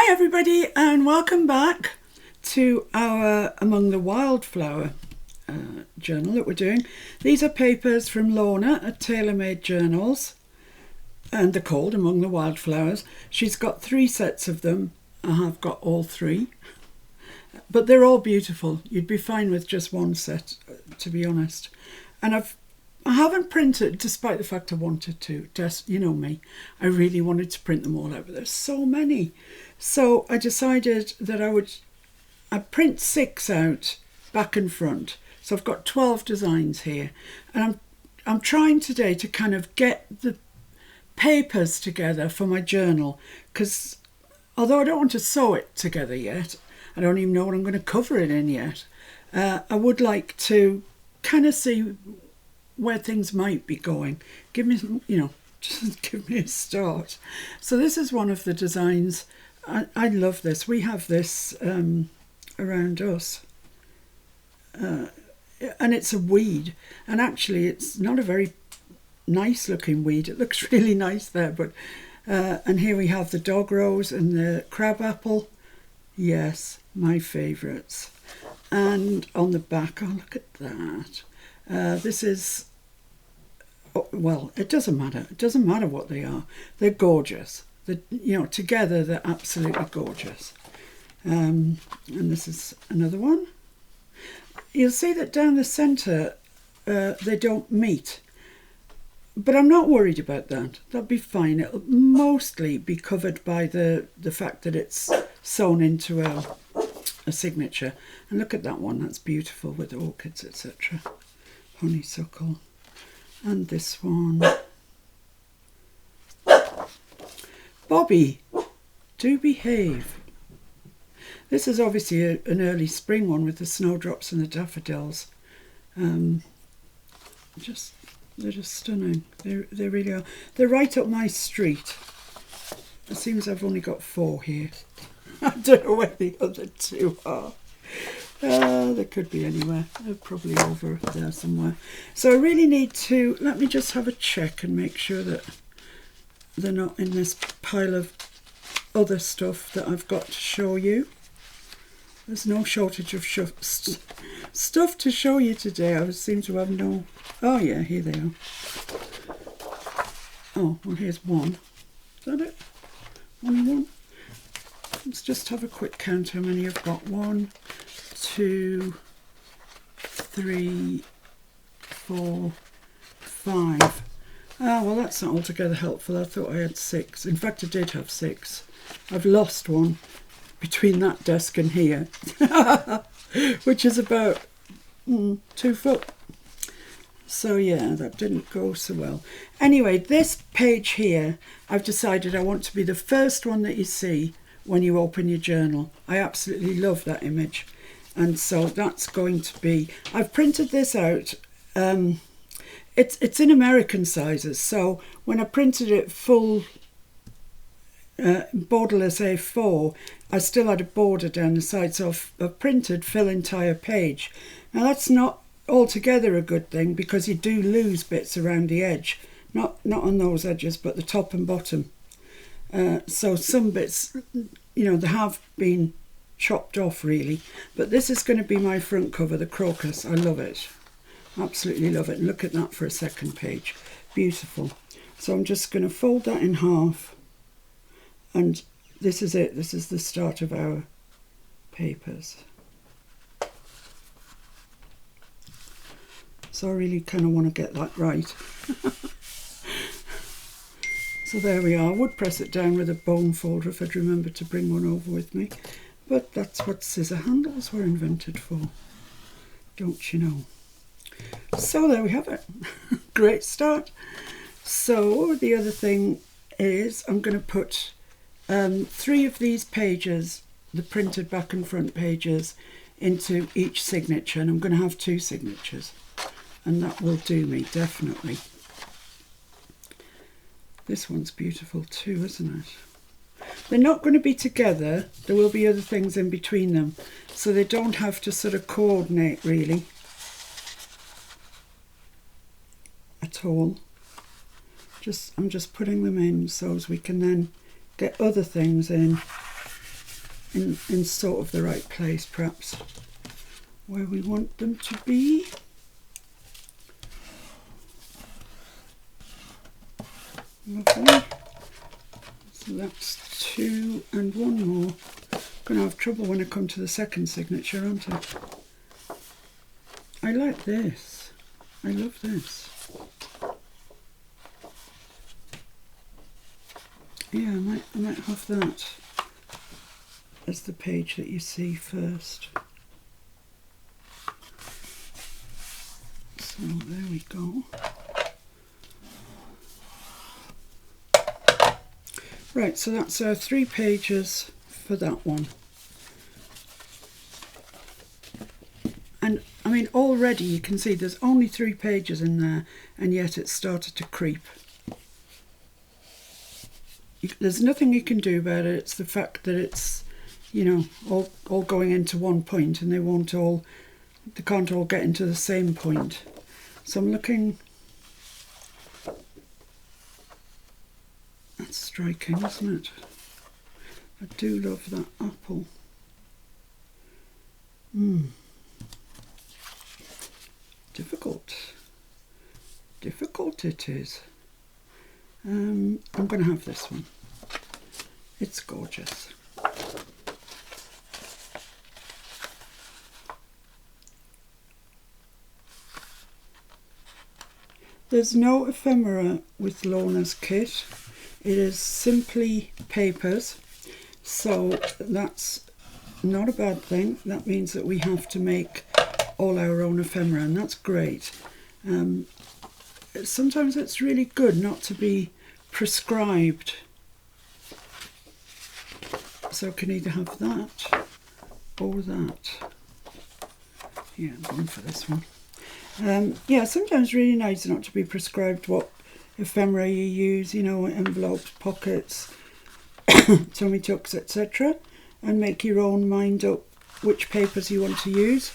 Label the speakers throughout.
Speaker 1: Hi everybody and welcome back to our Among the Wildflower journal that we're doing. These are papers from Lorna at Tailor Made Journals and they're called Among the Wildflowers. She's got 3 sets of them. I have got all 3, but they're all beautiful. You'd be fine with just one set, to be honest. And I haven't printed, despite the fact I wanted to. Just, you know me, I really wanted to print them all out, but there's so many. So I decided that I'd print 6 out back and front. So I've got 12 designs here, and I'm trying today to kind of get the papers together for my journal, because although I don't want to sew it together yet, I don't even know what I'm going to cover it in yet. I would like to kind of see where things might be going. Give me, just give me a start. So this is one of the designs. I love this. We have this around us. And it's a weed. And actually it's not a very nice looking weed. It looks really nice there. But and here we have the dog rose and the crabapple. Yes, my favourites. And on the back, oh, look at that. This is, well, it doesn't matter. It doesn't matter what they are. They're gorgeous. Together they're absolutely gorgeous. And this is another one. You'll see that down the centre they don't meet. But I'm not worried about that. That'll be fine. It'll mostly be covered by the fact that it's sewn into a signature. And look at that one. That's beautiful with orchids, etc. Honeysuckle. And this one. Bobby, do behave. This is obviously an early spring one with the snowdrops and the daffodils. They're just stunning. They really are. They're right up my street. It seems I've only got 4 here. I don't know where the other 2 are. They could be anywhere. They're probably over there somewhere. So I really need to, let me just have a check and make sure that they're not in this pile of other stuff that I've got to show you. There's no shortage of stuff to show you today. I seem to have no... Oh yeah, here they are. Oh, well here's one. Is that it? Only one? Let's just have a quick count how many I've got. 1, 2, 3, 4, 5. Ah, well that's not altogether helpful. I thought I had 6. In fact, I did have 6. I've lost one between that desk and here, which is about 2 foot. So yeah, that didn't go so well. Anyway, this page here, I've decided I want to be the first one that you see when you open your journal. I absolutely love that image. And so that's going to be, I've printed this out. It's in American sizes. So when I printed it full borderless A4, I still had a border down the side. So I've printed full entire page. Now that's not altogether a good thing because you do lose bits around the edge. Not on those edges, but the top and bottom. So some bits, they have been chopped off really. But this is going to be my front cover, the crocus. I love it. Absolutely love it. Look at that for a second page. Beautiful. So I'm just going to fold that in half. And this is it. This is the start of our papers. So I really kind of want to get that right. So there we are. I would press it down with a bone folder if I'd remember to bring one over with me. But that's what scissor handles were invented for. Don't you know? So there we have it. Great start. So the other thing is I'm going to put 3 of these pages, the printed back and front pages, into each signature. And I'm going to have 2 signatures. And that will do me, definitely. This one's beautiful too, isn't it? They're not going to be together. There will be other things in between them. So they don't have to sort of coordinate really at all. I'm just putting them in so as we can then get other things in in sort of the right place, perhaps, where we want them to be. Lovely. So that's 2 and 1 more. I'm going to have trouble when I come to the second signature, aren't I? I like this. I love this. Yeah, I might have that as the page that you see first. So there we go. Right, so that's our 3 pages for that one. And I mean, already you can see there's only 3 pages in there, and yet it's started to creep. There's nothing you can do about it. It's the fact that it's, you know, all going into one point, and they can't all get into the same point. So I'm looking. That's striking, isn't it? I do love that apple. Difficult it is. I'm going to have this one. It's gorgeous. There's no ephemera with Lorna's kit. It is simply papers, so that's not a bad thing. That means that we have to make all our own ephemera, and that's great. Sometimes it's really good not to be prescribed. So I can either have that or that. Yeah, I'm going for this one. Yeah, sometimes really nice not to be prescribed what ephemera you use, you know, envelopes, pockets, tummy tucks, etc., and make your own mind up which papers you want to use.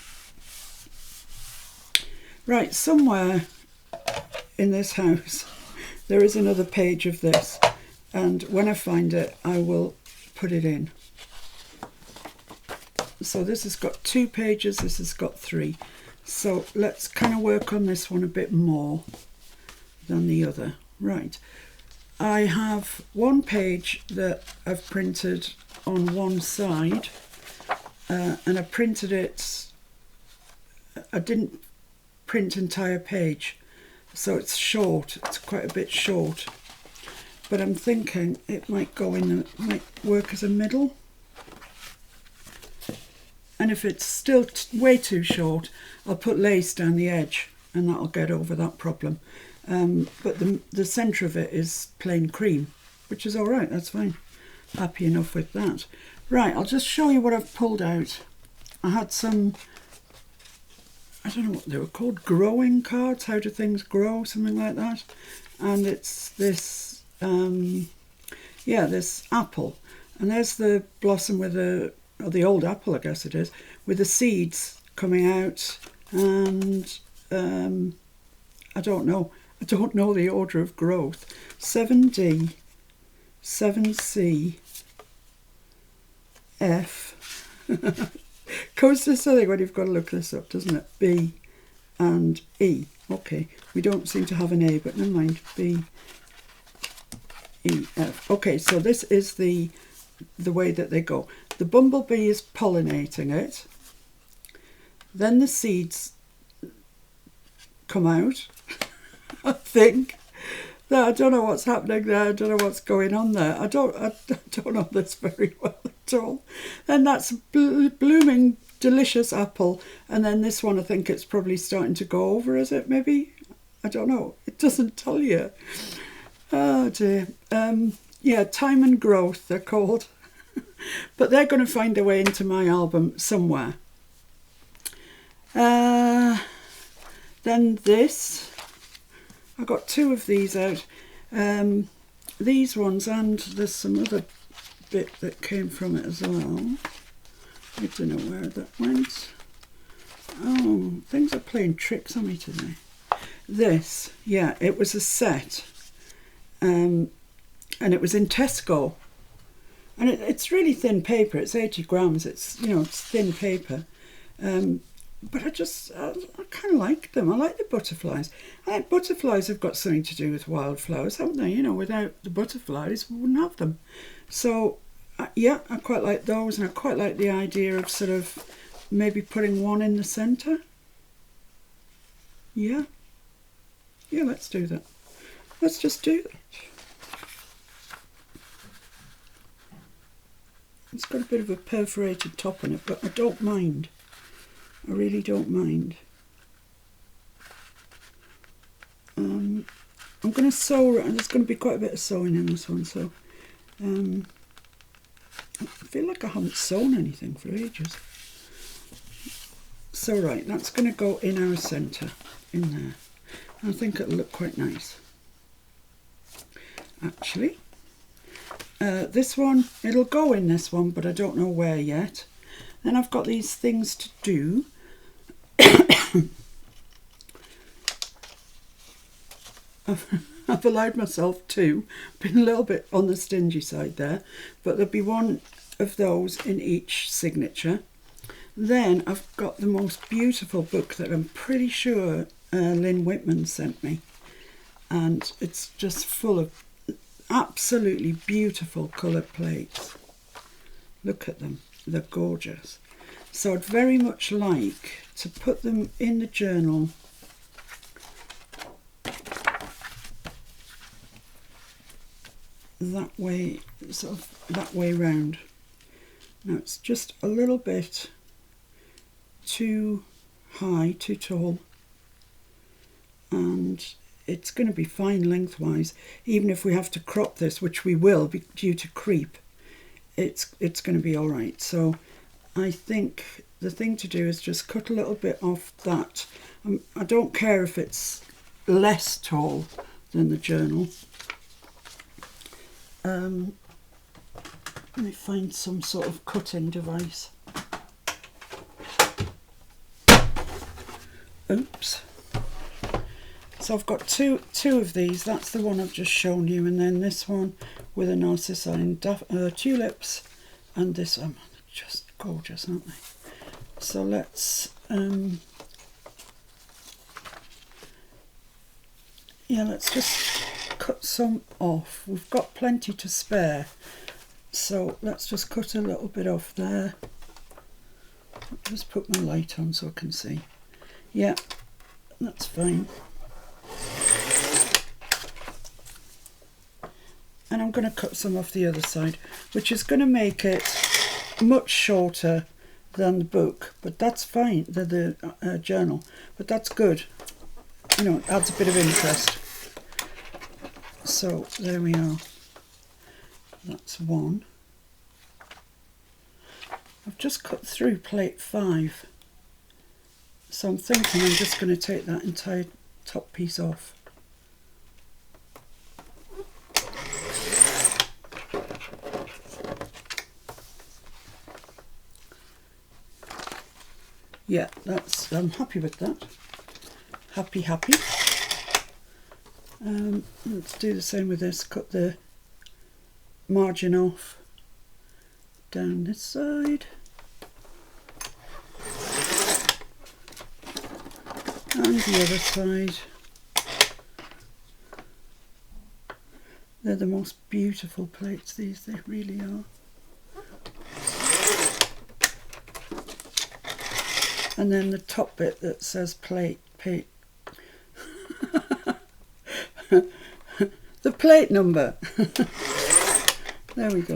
Speaker 1: Right, somewhere in this house there is another page of this, and when I find it I will put it in. So this has got 2 pages, this has got 3. So let's kind of work on this one a bit more than the other. Right, I have one page that I've printed on one side, and I printed it, I didn't print entire page, so it's short, it's quite a bit short, but I'm thinking it might might work as a middle, and if it's still way too short, I'll put lace down the edge and that'll get over that problem. But the centre of it is plain cream, which is all right, that's fine. Happy enough with that. Right, I'll just show you what I've pulled out. I had some, I don't know what they were called, growing cards, how do things grow, something like that. And it's this, yeah, this apple. And there's the blossom with or the old apple, I guess it is, with the seeds coming out. And I don't know the order of growth. 7D, 7C, F. Goes to something when you've got to look this up, doesn't it? B and E. Okay, we don't seem to have an A, but never mind. B, E, F. Okay, so this is the way that they go. The bumblebee is pollinating it. Then the seeds come out. I think. I don't know what's happening there. I don't know what's going on there. I don't know this very well at all. And that's blooming delicious apple. And then this one, I think it's probably starting to go over, is it maybe? I don't know. It doesn't tell you. Oh dear. Yeah, Time and Growth they're called. But they're going to find their way into my album somewhere. Then this. I got 2 of these out. These ones, and there's some other bit that came from it as well. I don't know where that went. Oh, things are playing tricks on me today. This, yeah, it was a set. And it was in Tesco. And it's really thin paper. It's 80 grams. It's, you know, it's thin paper. But I kind of like them. I like the butterflies. I think butterflies have got something to do with wildflowers, haven't they? You know, without the butterflies, we wouldn't have them. So, yeah, I quite like those, and I quite like the idea of sort of maybe putting one in the centre. Yeah. Yeah, let's do that. Let's just do that. It's got a bit of a perforated top on it, but I don't mind. I really don't mind. I'm going to sew, and there's going to be quite a bit of sewing in this one, so I feel like I haven't sewn anything for ages. So right, that's going to go in our centre, in there. I think it'll look quite nice. Actually, this one, it'll go in this one, but I don't know where yet. Then I've got these things to do. I've allowed myself two. Been a little bit on the stingy side there, but there'll be one of those in each signature. Then I've got the most beautiful book that I'm pretty sure Lynn Whitman sent me, and it's just full of absolutely beautiful coloured plates. Look at them, they're gorgeous. So I'd very much like to put them in the journal that way, sort of that way round. Now it's just a little bit too high, too tall, and it's going to be fine lengthwise. Even if we have to crop this, which we will be due to creep, it's going to be all right. So I think the thing to do is just cut a little bit off that. I don't care if it's less tall than the journal. Let me find some sort of cutting device. Oops. So I've got two of these. That's the one I've just shown you, and then this one with a narcissine tulips, and this one. Just gorgeous, aren't they? So let's let's just cut some off. We've got plenty to spare, so let's just cut a little bit off there. I'll just put my light on so I can see. Yeah, that's fine. And I'm going to cut some off the other side, which is going to make it much shorter than the book, but that's fine, the journal, but that's good. You know, it adds a bit of interest. So there we are. That's one. I've just cut through plate 5. So I'm thinking I'm just going to take that entire top piece off. Yeah, that's, I'm happy with that. Happy. Let's do the same with this. Cut the margin off down this side. And the other side. They're the most beautiful plates, these, they really are. And then the top bit that says plate. The plate number. There we go.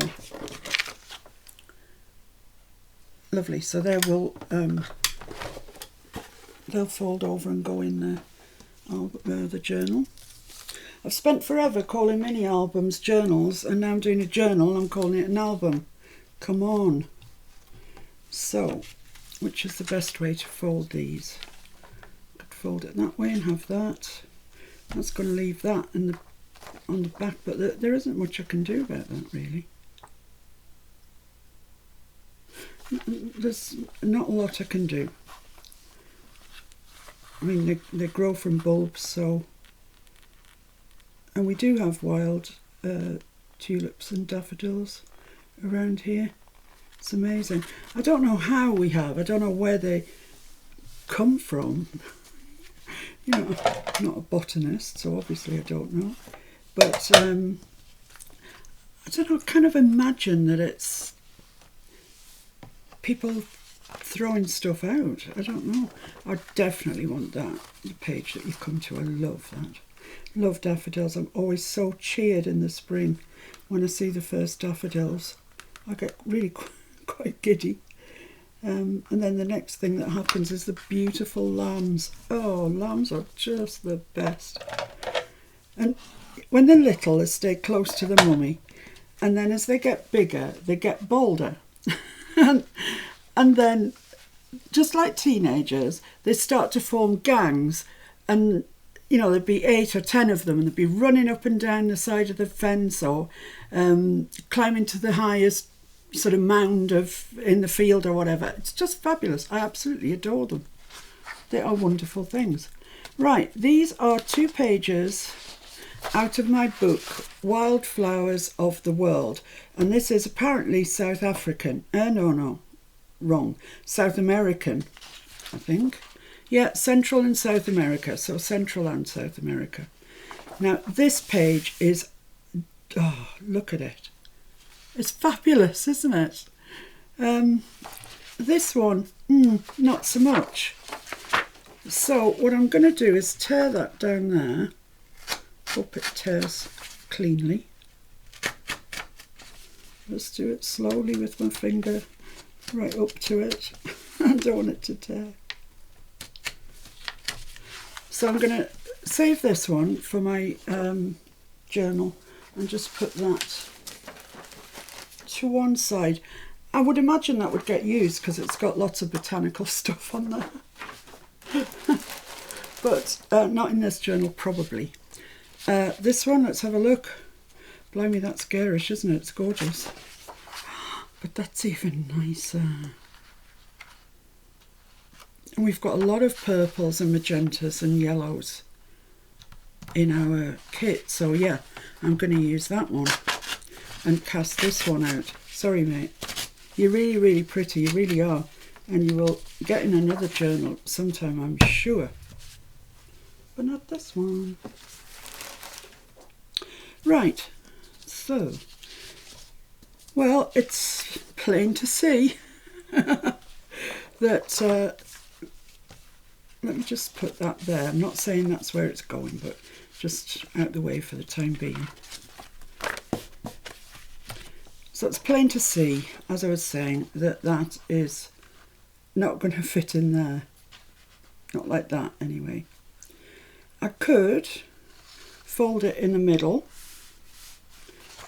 Speaker 1: Lovely. So there will they'll fold over and go in the journal. I've spent forever calling mini albums journals, and now I'm doing a journal and I'm calling it an album. Come on. So, which is the best way to fold these? I could fold it that way and have that. That's going to leave that on the back, but there isn't much I can do about that, really. There's not a lot I can do. I mean, they grow from bulbs, so... And we do have wild tulips and daffodils around here. It's amazing. I don't know how we have. I don't know where they come from. You know, I'm not a botanist, so obviously I don't know. But I don't know, kind of imagine that it's people throwing stuff out. I don't know. I definitely want that, the page that you come to. I love that. Love daffodils. I'm always so cheered in the spring when I see the first daffodils. I get really quite giddy. And then the next thing that happens is the beautiful lambs. Oh, lambs are just the best. And when they're little, they stay close to the mummy. And then as they get bigger, they get bolder. and then, just like teenagers, they start to form gangs. And, you know, there'd be 8 or 10 of them, and they'd be running up and down the side of the fence or climbing to the highest sort of mound in the field or whatever. It's just fabulous. I absolutely adore them. They are wonderful things. Right, these are 2 pages out of my book, Wildflowers of the World. And this is apparently South African. No, wrong. South American, I think. Yeah, Central and South America. So Central and South America. Now, this page is, oh, look at it. It's fabulous, isn't it? This one, not so much. So what I'm going to do is tear that down there. Hope it tears cleanly. Just do it slowly with my finger right up to it. I don't want it to tear. So I'm going to save this one for my journal and just put that to one side. I would imagine that would get used because it's got lots of botanical stuff on there. But not in this journal, probably. This one, let's have a look. Blimey, that's garish, isn't it? It's gorgeous. But that's even nicer. And we've got a lot of purples and magentas and yellows in our kit. So yeah, I'm going to use that one and cast this one out. Sorry, mate. You're really, really pretty. You really are. And you will get in another journal sometime, I'm sure. But not this one. Right, so, well, it's plain to see that, let me just put that there. I'm not saying that's where it's going, but just out the way for the time being. So it's plain to see, as I was saying, that that is not going to fit in there. Not like that, anyway. I could fold it in the middle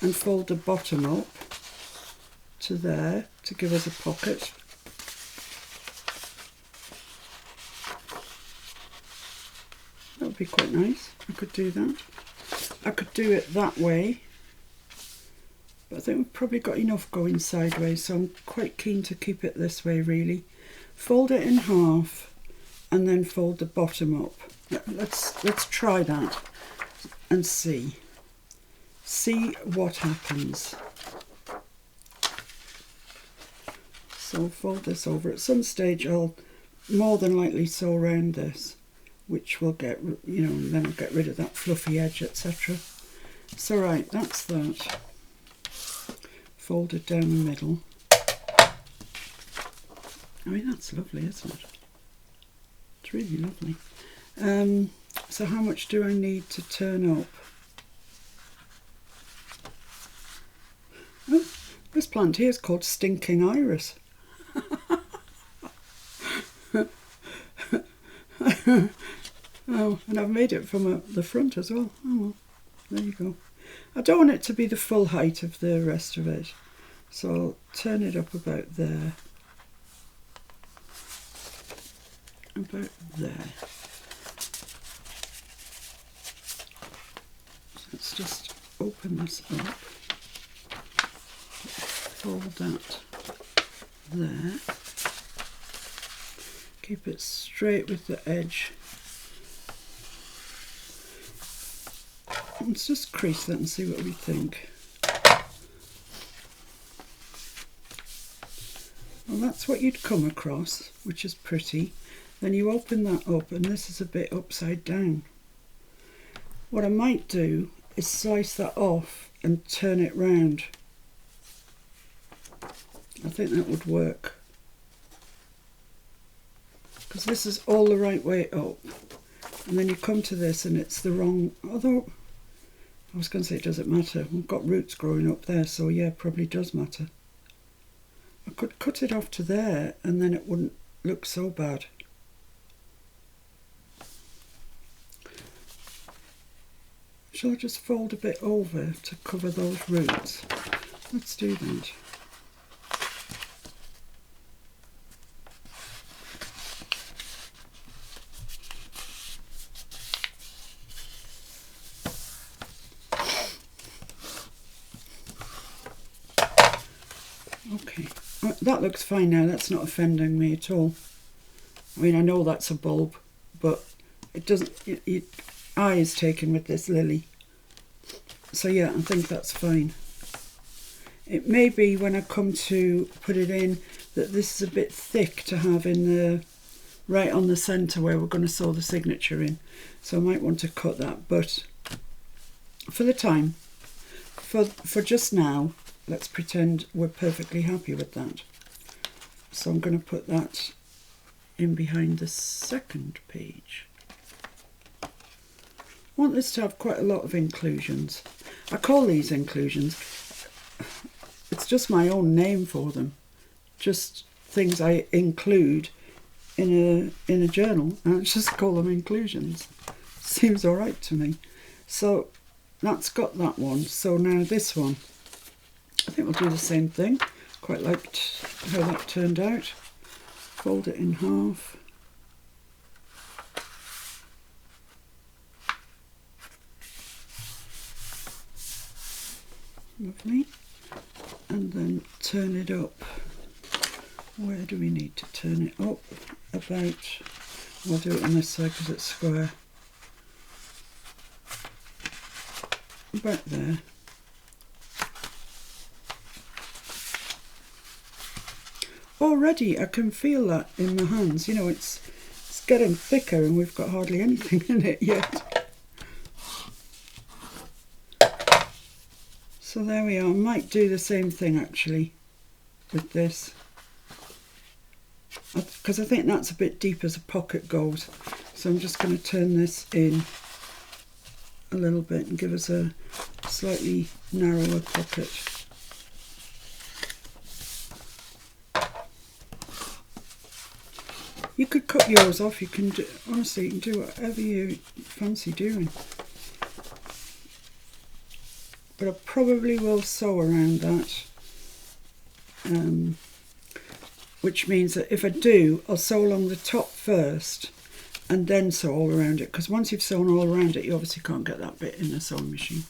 Speaker 1: and fold the bottom up to there to give us a pocket. That would be quite nice. I could do that. I could do it that way, but I think we've probably got enough going sideways, so I'm quite keen to keep it this way, really. Fold it in half and then fold the bottom up. Let's try that and see what happens. So fold this over. At some stage I'll more than likely sew around this, which will get, you know, then I'll get rid of that fluffy edge, etc. So right, that's that. Fold it down the middle. I mean, that's lovely, isn't it? It's really lovely. So how much do I need to turn up? Oh, this plant here is called Stinking Iris. Oh, and I've made it from the front as well. Oh well, there you go. I don't want it to be the full height of the rest of it, so I'll turn it up about there. About there. So let's just open this up. Fold that there. Keep it straight with the edge. Let's just crease that and see what we think. Well, that's what you'd come across, which is pretty. Then you open that up and this is a bit upside down. What I might do is slice that off and turn it round. I think that would work. Because this is all the right way up. And then you come to this and it's the wrong, although I was going to say it doesn't matter. We've got roots growing up there, so yeah, probably does matter. I could cut it off to there and then it wouldn't look so bad. Shall I just fold a bit over to cover those roots? Let's do that. Okay, that looks fine now. That's not offending me at all. I mean, I know that's a bulb, but it doesn't, eye is taken with this lily. So yeah, I think that's fine. It may be when I come to put it in that this is a bit thick to have in the, right on the centre where we're going to sew the signature in. So I might want to cut that, but for the time, for just now, let's pretend we're perfectly happy with that. So I'm going to put that in behind the second page. I want this to have quite a lot of inclusions. I call these inclusions, it's just my own name for them. Just things I include in a journal, and I just call them inclusions. Seems all right to me. So that's got that one. So now this one, I think we'll do the same thing. Quite liked how that turned out. Fold it in half. Lovely. And then turn it up. Where do we need to turn it up? About, we'll do it on this side because it's square. About there. Already I can feel that in my hands, you know, it's getting thicker and we've got hardly anything in it yet. So there we are. I might do the same thing actually with this, because I think that's a bit deep as a pocket goes. So I'm just going to turn this in a little bit and give us a slightly narrower pocket. You could cut yours off, you can do, honestly, you can do whatever you fancy doing. But I probably will sew around that, which means that if I do, I'll sew along the top first and then sew all around it, because once you've sewn all around it, you obviously can't get that bit in the sewing machine.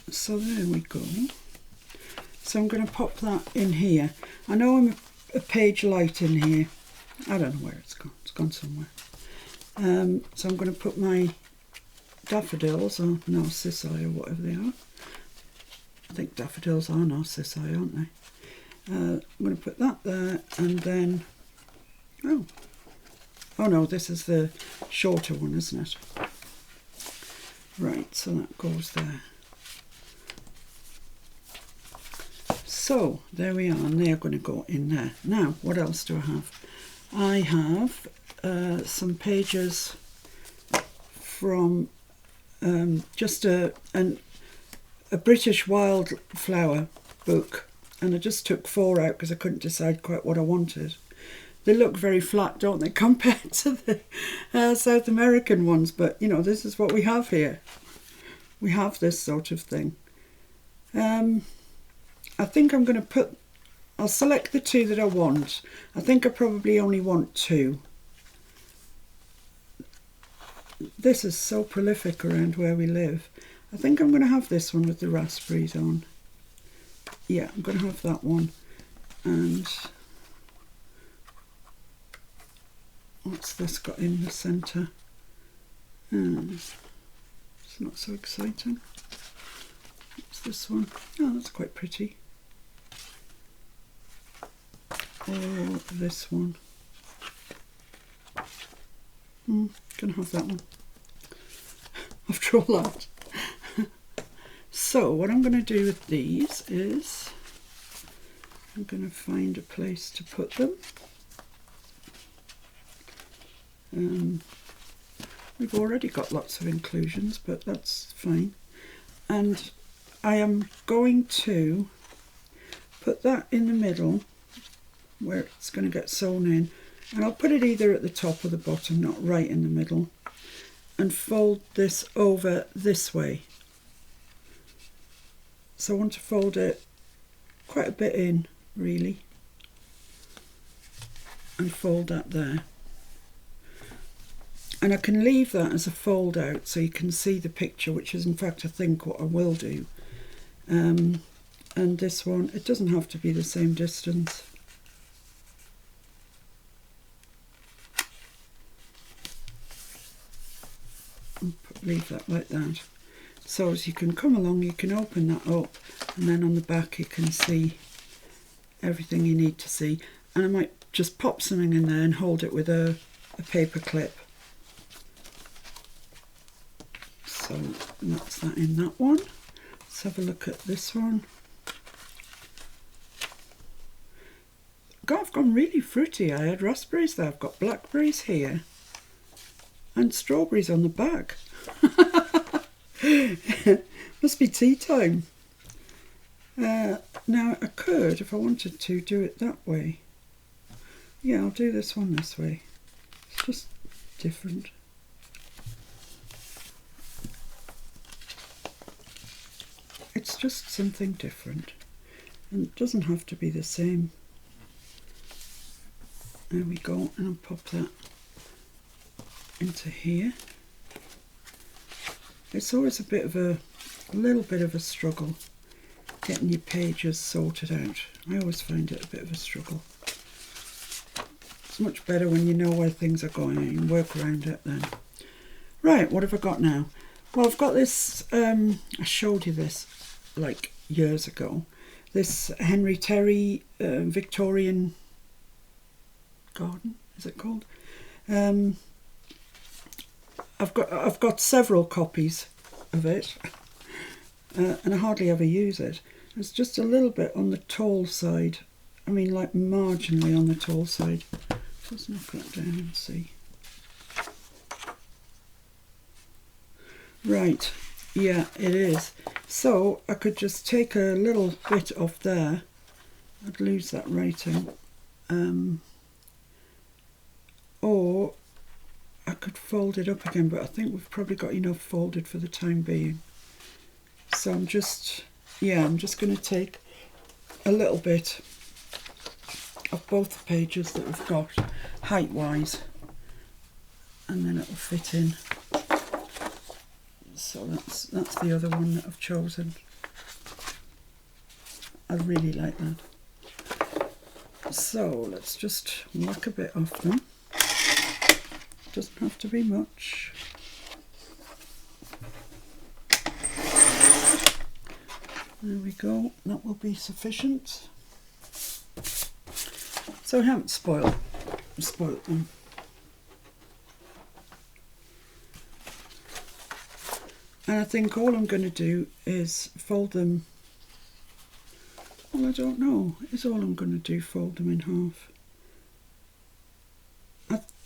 Speaker 1: So there we go. So I'm going to pop that in here. I know I'm a page light in here. I don't know where it's gone. It's gone somewhere. So I'm going to put my daffodils, or narcissi, or whatever they are. I think daffodils are narcissi, aren't they? I'm going to put that there, and then, oh no, this is the shorter one, isn't it? Right, so that goes there. So there we are, and they are going to go in there. Now, what else do I have? I have some pages from just a British wildflower book, and I just took 4 out because I couldn't decide quite what I wanted. They look very flat, don't they, compared to the South American ones, but you know, this is what we have here. We have this sort of thing. I think I'm going to put, I'll select the 2 that I want. I think I probably only want 2. This is so prolific around where we live. I think I'm going to have this one with the raspberries on. Yeah, I'm going to have that one. And what's this got in the centre? It's not so exciting. What's this one? Oh, that's quite pretty. Or this one. Gonna have that one. After all that. So what I'm going to do with these is I'm going to find a place to put them. We've already got lots of inclusions, but that's fine. And I am going to put that in the middle where it's going to get sewn in, and I'll put it either at the top or the bottom, not right in the middle, and fold this over this way. So I want to fold it quite a bit in, really, and fold that there. And I can leave that as a fold out so you can see the picture, which is in fact I think what I will do. And this one, it doesn't have to be the same distance. Leave that like that. So as you can come along, you can open that up, and then on the back you can see everything you need to see. And I might just pop something in there and hold it with a paper clip. So that's that in that one. Let's have a look at this one. God, I've gone really fruity. I had raspberries there, I've got blackberries here, and strawberries on the back. Must be tea time. Now I could, if I wanted to, do it that way. Yeah, I'll do this one this way. It's just different. It's just something different, and it doesn't have to be the same. There we go, and I'll pop that into here. It's always a little bit of a struggle getting your pages sorted out. I always find it a bit of a struggle. It's much better when you know where things are going and you can work around it then. Right, what have I got now? Well, I've got this, I showed you this like years ago. This Henry Terry Victorian garden, is it called? I've got several copies of it, and I hardly ever use it. It's just a little bit on the tall side. I mean, like marginally on the tall side. Let's knock that down and see. Right, yeah, it is. So I could just take a little bit off there. I'd lose that writing. Or I could fold it up again, but I think we've probably got enough folded for the time being. So I'm just going to take a little bit of both the pages that we've got height-wise, and then it'll fit in. So that's the other one that I've chosen. I really like that. So let's just whack a bit off them. Doesn't have to be much. There we go, that will be sufficient. So I haven't spoiled them. And I think all I'm going to do is fold them. Well, I don't know. Is all I'm going to do fold them in half?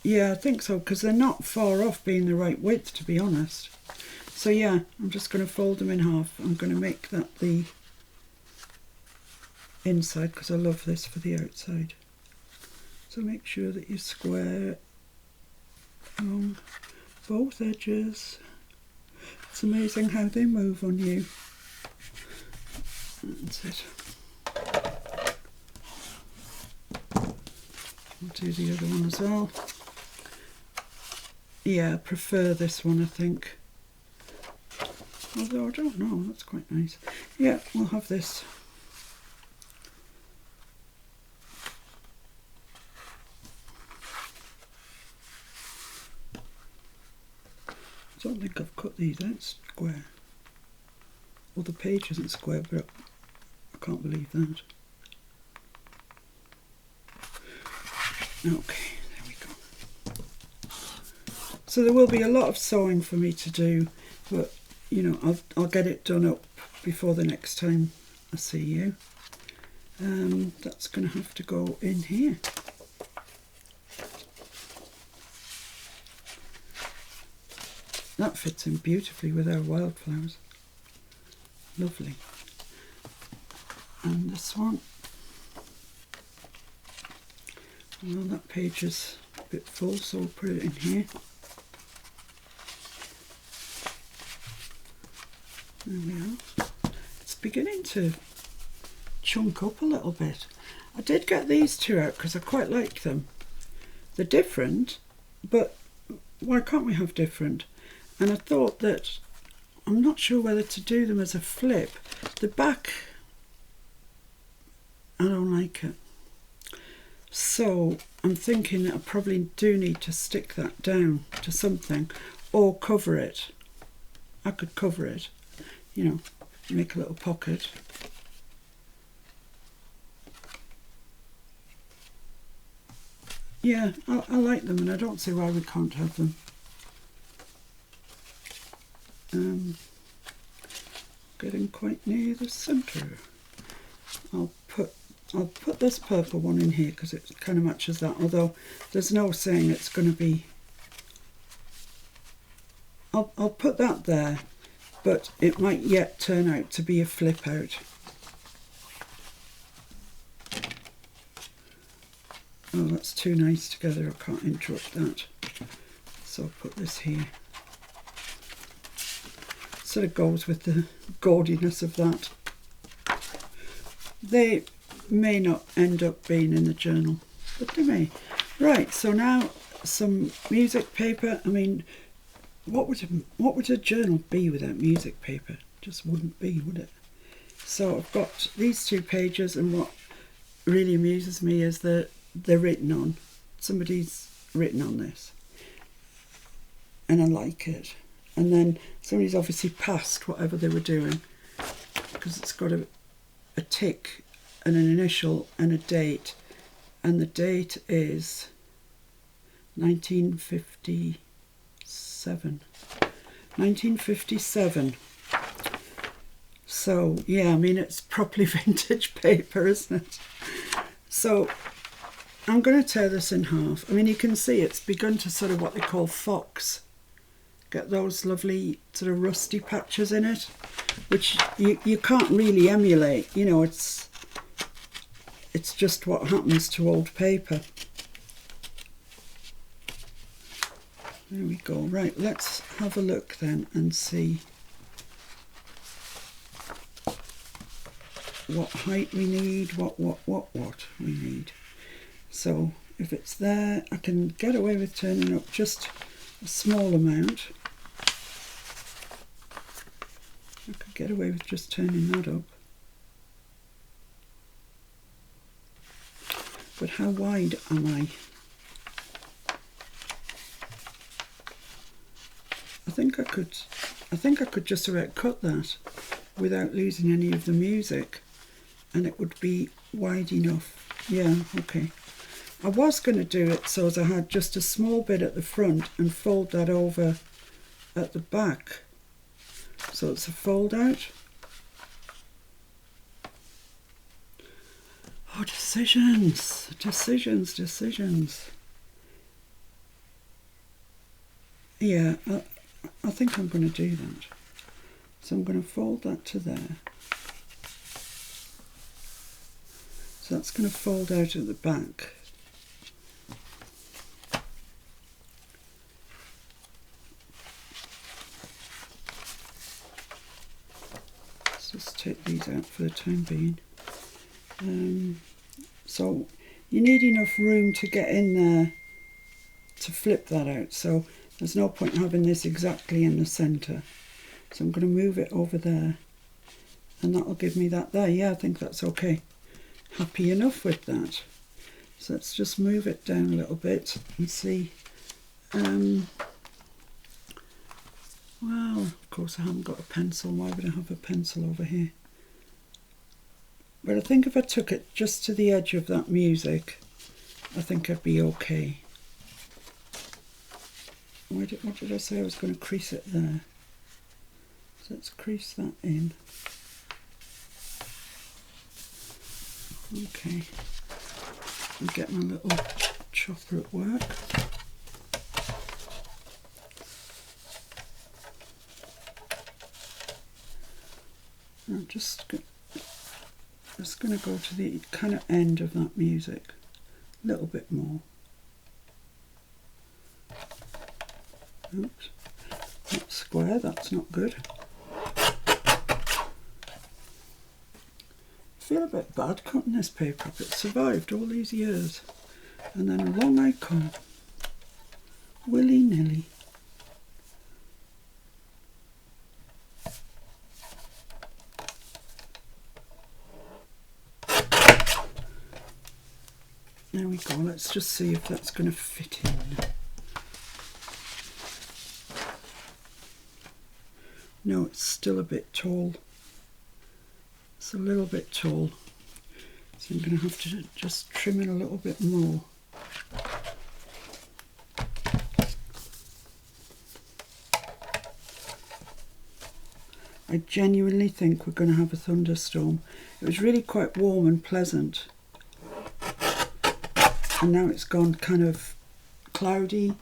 Speaker 1: Yeah, I think so, because they're not far off being the right width, to be honest. So yeah, I'm just going to fold them in half. I'm going to make that the inside, because I love this for the outside. So make sure that you square along both edges. It's amazing how they move on you. That's it. I'll do the other one as well. Yeah, I prefer this one, I think. Although I don't know, that's quite nice. Yeah, we'll have this. I don't think I've cut these out square. Well, the page isn't square, but I can't believe that. Okay, there we go. So there will be a lot of sewing for me to do, but you know, I'll get it done up before the next time I see you. That's going to have to go in here. That fits in beautifully with our wildflowers. Lovely. And this one, well, that page is a bit full, so we'll put it in here. There we are. It's beginning to chunk up a little bit. I did get these two out because I quite like them. They're different, but why can't we have different? And I thought that, I'm not sure whether to do them as a flip. The back, I don't like it. So I'm thinking that I probably do need to stick that down to something or cover it. I could cover it, you know, make a little pocket. Yeah, I like them and I don't see why we can't have them. Getting quite near the centre. I'll put this purple one in here because it kind of matches that, although there's no saying it's going to be. I'll put that there, but it might yet turn out to be a flip out. Oh, that's too nice together, I can't interrupt that. So I'll put this here. Sort of goes with the gaudiness of that. They may not end up being in the journal, but they may. Right, so now some music paper. I mean, what would a journal be without music paper? Just wouldn't be, would it? So I've got these two pages, and what really amuses me is that they're written on. Somebody's written on this, and I like it. And then somebody's obviously passed whatever they were doing, because it's got a tick and an initial and a date, and the date is 1957. 1957. So yeah, I mean, it's properly vintage paper, isn't it? So I'm going to tear this in half. I mean, you can see it's begun to sort of what they call fox. Get those lovely sort of rusty patches in it, which you can't really emulate. You know, it's just what happens to old paper. There we go. Right, let's have a look then and see what height we need, what we need. So if it's there, I can get away with turning up just a small amount. I could get away with just turning that up. But how wide am I? I think I could just about cut that without losing any of the music, and it would be wide enough. Yeah, okay. I was going to do it so as I had just a small bit at the front and fold that over at the back. So it's a fold out. Oh, decisions, decisions, decisions. Yeah, I think I'm going to do that. So I'm going to fold that to there. So that's going to fold out at the back. Let's just take these out for the time being. So you need enough room to get in there to flip that out. So there's no point having this exactly in the centre. So I'm going to move it over there, and that'll give me that there. Yeah, I think that's okay. Happy enough with that. So let's just move it down a little bit and see. Let's Well, of course I haven't got a pencil. Why would I have a pencil over here? But I think if I took it just to the edge of that music, I think I'd be okay. What did I say? I was going to crease it there. So let's crease that in. Okay. And get my little chopper at work. I'm just going to go to the kind of end of that music a little bit more. Oops, not square, that's not good. I feel a bit bad cutting this paper up. It survived all these years. And then along I come, willy-nilly. There we go, let's just see if that's going to fit in. No, it's still a bit tall. It's a little bit tall. So I'm going to have to just trim it a little bit more. I genuinely think we're going to have a thunderstorm. It was really quite warm and pleasant. And now it's gone kind of cloudy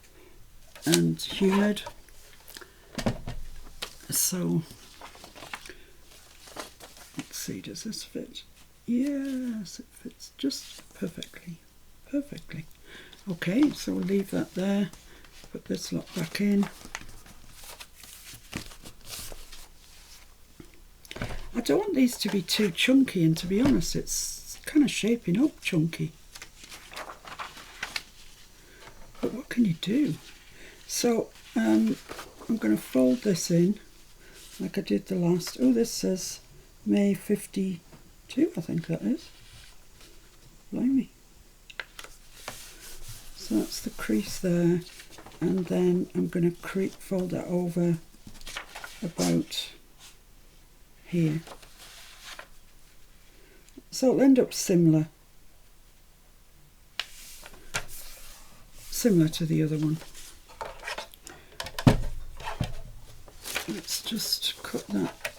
Speaker 1: and humid. So, let's see, does this fit? Yes, it fits just perfectly. Perfectly. Okay, so we'll leave that there. Put this lot back in. I don't want these to be too chunky, and to be honest, it's kind of shaping up chunky. But what can you do? So I'm going to fold this in like I did the last. Oh, this says May 52, I think that is. Blimey. So that's the crease there, and then I'm going to fold that over about here. So it'll end up similar to the other one. Let's just cut that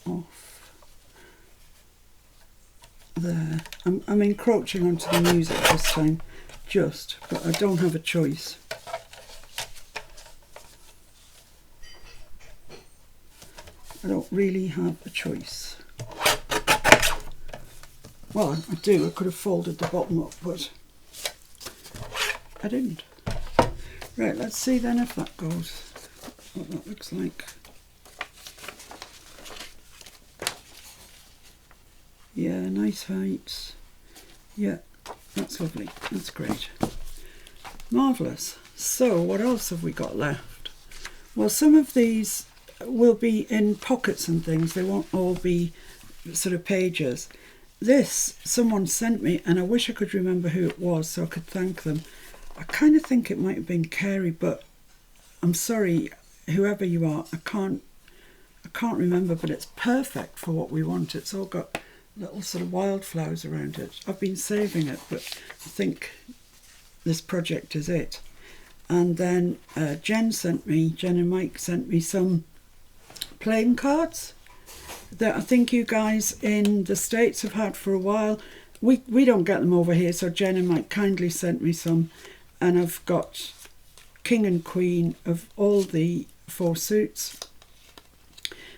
Speaker 1: off there. I'm encroaching onto the music this time, but I don't have a choice. I don't really have a choice. Well, I do. I could have folded the bottom up, but I didn't. Right, let's see then if that goes. What that looks like. Yeah, nice heights. Yeah, that's lovely. That's great. Marvellous. So what else have we got left? Well, some of these will be in pockets and things. They won't all be sort of pages. This someone sent me, and I wish I could remember who it was so I could thank them. I kind of think it might have been Carrie, but I'm sorry, whoever you are, I can't remember, but it's perfect for what we want. It's all got little sort of wildflowers around it. I've been saving it, but I think this project is it. And then Jen and Mike sent me some playing cards that I think you guys in the States have had for a while. We don't get them over here, so Jen and Mike kindly sent me some, and I've got King and Queen of all the 4 suits,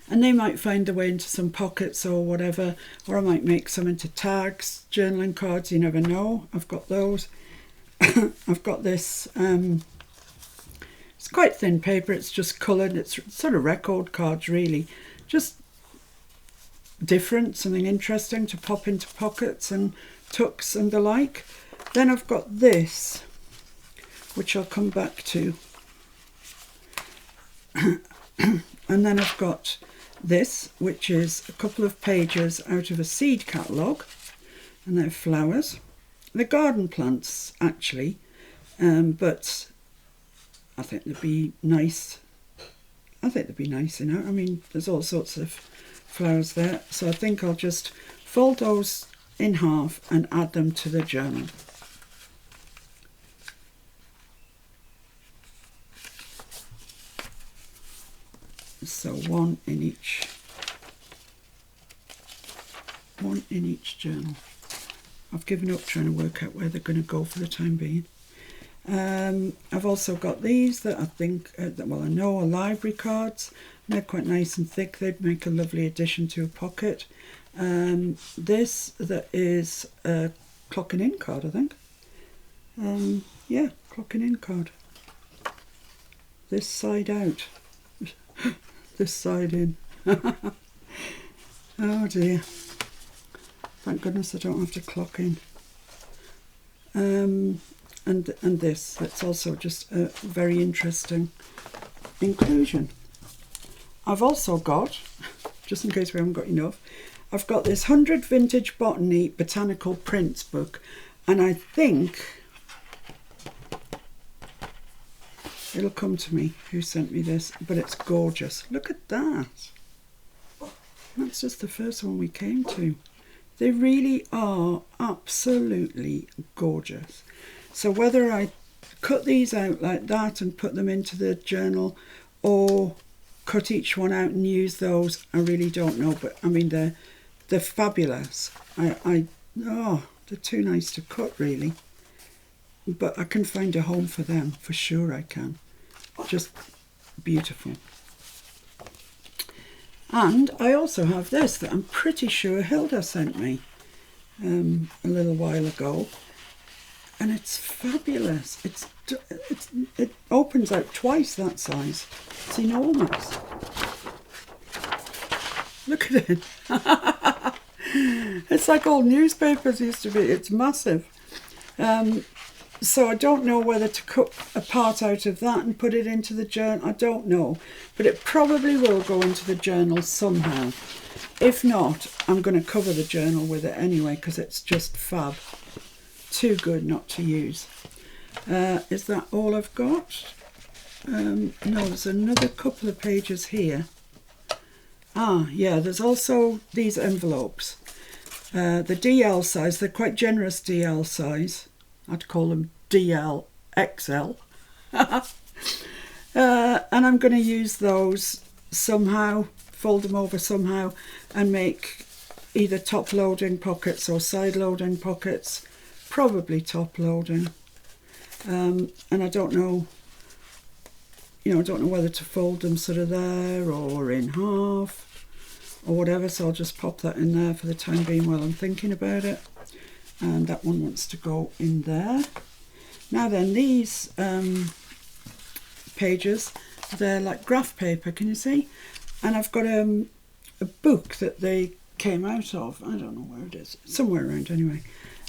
Speaker 1: and they might find their way into some pockets or whatever, or I might make some into tags, journaling cards, you never know. I've got those. I've got this, it's quite thin paper, it's just coloured, it's sort of record cards really, just different, something interesting to pop into pockets and tucks and the like. Then I've got this, which I'll come back to. And then I've got this, which is a couple of pages out of a seed catalogue, and they're flowers. They're garden plants, actually, but I think they'd be nice I think they'd be nice, you know. I mean, there's all sorts of flowers there. So I think I'll just fold those in half and add them to the journal. So one in each journal. I've given up trying to work out where they're going to go for the time being. I've also got these that I think, well, I know are library cards. They're quite nice and thick. They'd make a lovely addition to a pocket. This that is a clocking in card, I think. Yeah, clocking in card. This side out. This side in. Oh dear. Thank goodness I don't have to clock in. And this, that's also just a very interesting inclusion. I've also got, just in case we haven't got enough, I've got this 100 Vintage Botany Botanical Prints book, and I think it'll come to me who sent me this, but it's gorgeous. Look at that. That's just the first one we came to. They really are absolutely gorgeous. So whether I cut these out like that and put them into the journal, or cut each one out and use those, I really don't know. But I mean, they're fabulous. Oh, they're too nice to cut, really. But I can find a home for them, for sure I can. Just beautiful. And I also have this that I'm pretty sure Hilda sent me a little while ago, and it's fabulous. It opens out twice that size. It's enormous. Look at it. It's like old newspapers used to be. It's massive. So I don't know whether to cut a part out of that and put it into the journal. I don't know, but it probably will go into the journal somehow. If not, I'm going to cover the journal with it anyway, because it's just fab. Too good not to use. Is that all I've got? No, there's another couple of pages here. Ah, yeah, there's also these envelopes. The DL size, they're quite generous DL size. I'd call them DL XL. And I'm going to use those somehow, fold them over somehow, and make either top loading pockets or side loading pockets. Probably top loading. And I don't know, I don't know whether to fold them sort of there or in half or whatever, so I'll just pop that in there for the time being while I'm thinking about it. And that one wants to go in there. Now then, these pages, they're like graph paper, can you see? And I've got a book that they came out of. I don't know where it is, somewhere around anyway.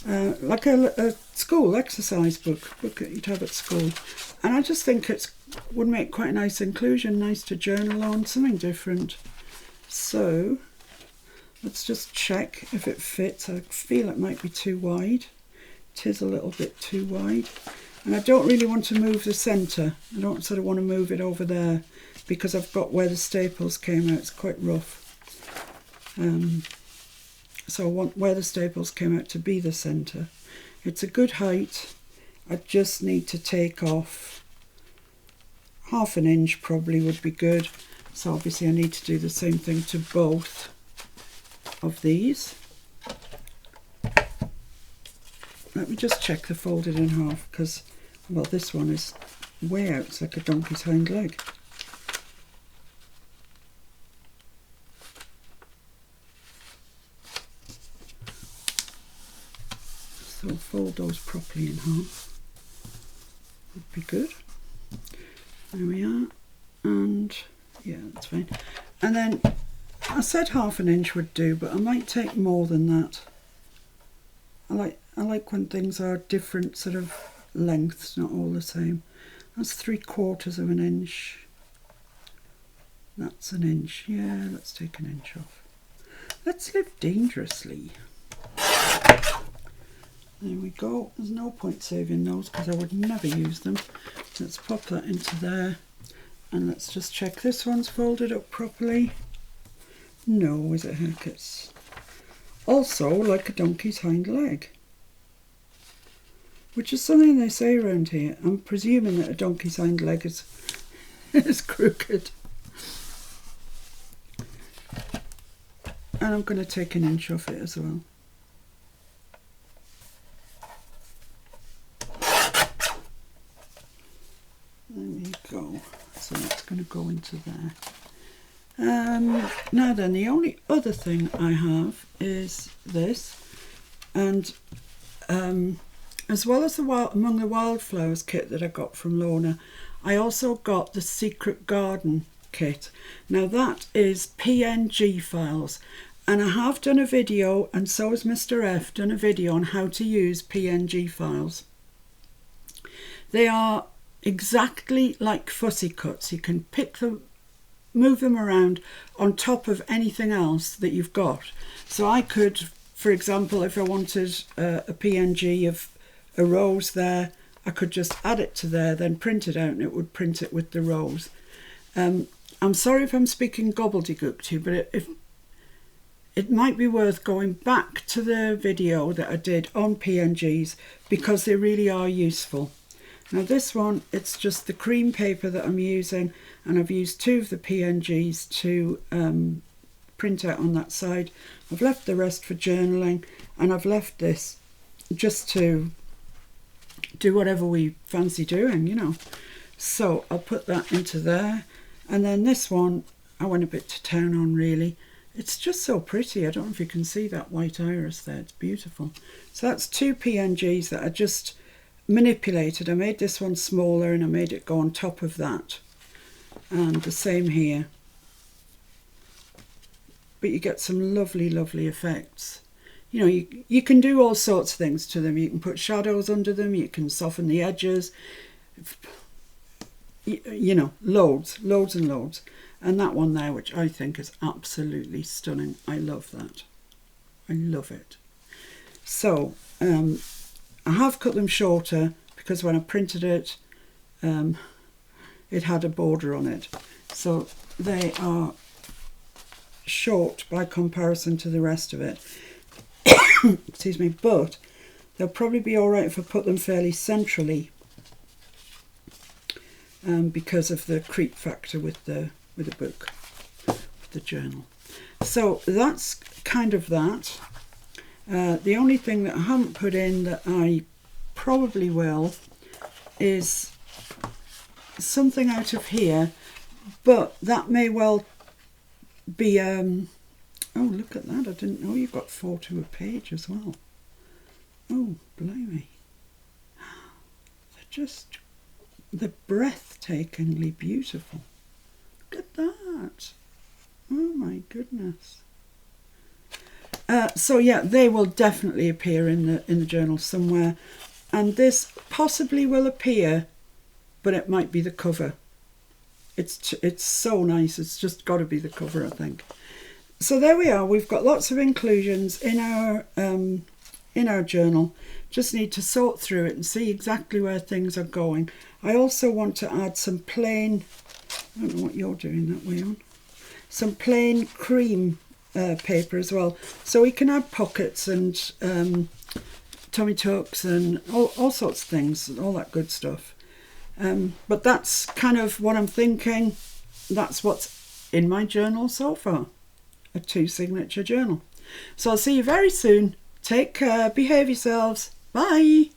Speaker 1: Like a school exercise book that you'd have at school. And I just think it would make quite a nice inclusion, nice to journal on, something different. So let's just check if it fits. I feel it might be too wide. It is a little bit too wide. And I don't really want to move the centre. I don't sort of want to move it over there because I've got where the staples came out. It's quite rough. So I want where the staples came out to be the centre. It's a good height. I just need to take off ½ an inch, probably would be good. So obviously I need to do the same thing to both of these. Let me just check the folded in half, because, well, this one is way out. It's like a donkey's hind leg. So fold those properly in half. Would be good. There we are. And yeah, that's fine. And then I said ½ an inch would do, but I might take more than that. I like when things are different sort of lengths, not all the same. That's 3/4 of an inch. That's an inch. Yeah, let's take an inch off. Let's live dangerously. There we go. There's no point saving those because I would never use them. Let's pop that into there. And let's just check this one's folded up properly. No, is it? Heck, it's also like a donkey's hind leg, which is something they say around here. I'm presuming that a donkey's hind leg is, is crooked. And I'm going to take an inch off it as well. There we go. So that's going to go into there. Now then, the only other thing I have is this, and as well as the Among the Wildflowers kit that I got from Lorna, I also got the Secret Garden kit. Now that is PNG files, and I have done a video, and so has Mr. F done a video on how to use PNG files. They are exactly like fussy cuts. You can pick them, move them around on top of anything else that you've got. So I could, for example, if I wanted a PNG of a rose there, I could just add it to there, then print it out, and it would print it with the rose. I'm sorry if I'm speaking gobbledygook to you, but it might be worth going back to the video that I did on PNGs, because they really are useful. Now this one, it's just the cream paper that I'm using, and I've used 2 of the PNGs to print out on that side. I've left the rest for journaling, and I've left this just to do whatever we fancy doing, you know. So I'll put that into there. And then this one, I went a bit to town on, really. It's just so pretty. I don't know if you can see that white iris there. It's beautiful. So that's 2 PNGs that I just manipulated. I made this one smaller and I made it go on top of that. And the same here. But you get some lovely, lovely effects. You know, you can do all sorts of things to them. You can put shadows under them. You can soften the edges. You know, loads and loads. And that one there, which I think is absolutely stunning. I love that. I love it. So, I have cut them shorter because when I printed it, it had a border on it. So they are short by comparison to the rest of it. Excuse me, but they'll probably be all right if I put them fairly centrally, because of the creep factor with the book, with the journal. So that's kind of that. The only thing that I haven't put in that I probably will is something out of here, but that may well be oh, look at that, I didn't know you got 4 to a page as well. Oh, blimey. They're breathtakingly beautiful. Look at that. Oh my goodness. So yeah, they will definitely appear in the journal somewhere, and this possibly will appear, but it might be the cover. It's so nice. It's just got to be the cover, I think. So there we are. We've got lots of inclusions in our journal. Just need to sort through it and see exactly where things are going. I also want to add some plain, I don't know what you're doing that way on, some plain cream paper as well, so we can add pockets and tummy tucks and all sorts of things, all that good stuff. But that's kind of what I'm thinking. That's what's in my journal so far, a 2 signature journal. So I'll see you very soon. Take care, behave yourselves, bye.